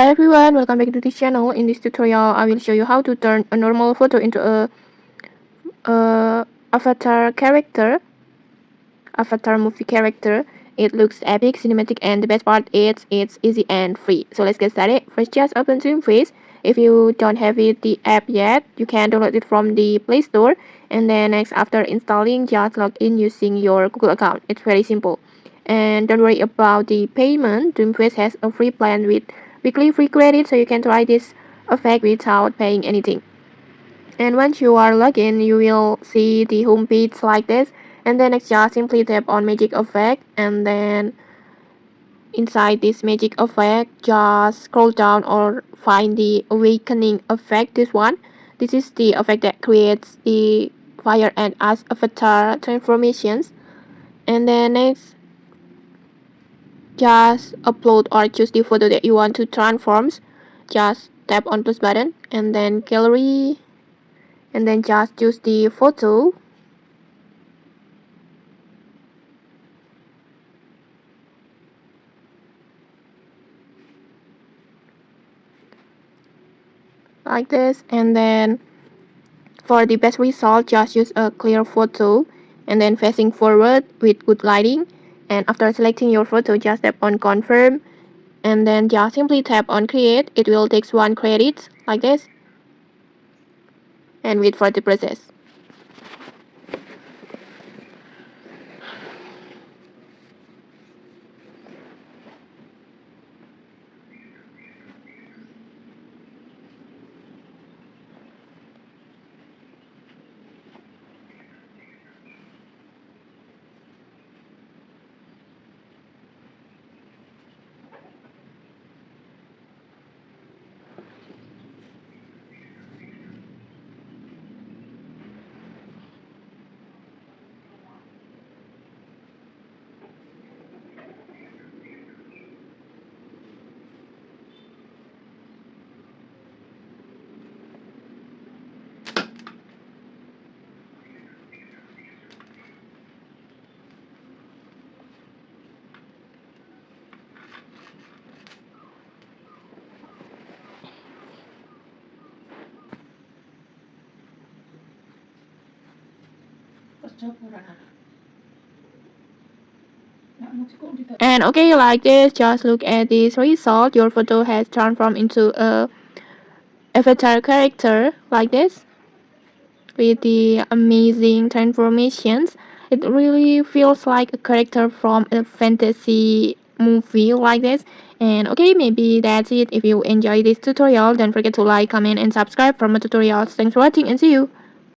Hello everyone, welcome back to this channel. In this tutorial, I will show you how to turn a normal photo into a avatar movie character. It looks epic, cinematic, and the best part is it's easy and free. So let's get started. First, just open Swimace. If you don't have the app yet, you can download it from the Play Store. And then next, after installing, just log in using your Google account. It's very simple. And don't worry about the payment. Dreamfest has a free plan with weekly free credit, so you can try this effect without paying anything. And once you are logged in, you will see the home page like this. And then next, just simply tap on magic effect, and then inside this magic effect, just scroll down or find the awakening effect. This is the effect that creates the fire and ice avatar transformations. And then next, just upload or choose the photo that you want to transform. Just tap on plus button and then gallery, and then just choose the photo. Like this, and then for the best result, just use a clear photo and then facing forward with good lighting. And after selecting your photo, just tap on confirm, and then just simply tap on create. It will take 1 credit like this, and wait for the process. And okay, like this, just look at this result. Your photo has transformed into a avatar character like this with the amazing transformations. It really feels like a character from a fantasy movie like this. And okay, maybe that's it. If you enjoy this tutorial, don't forget to like, comment, and subscribe for more tutorials. Thanks for watching and see you.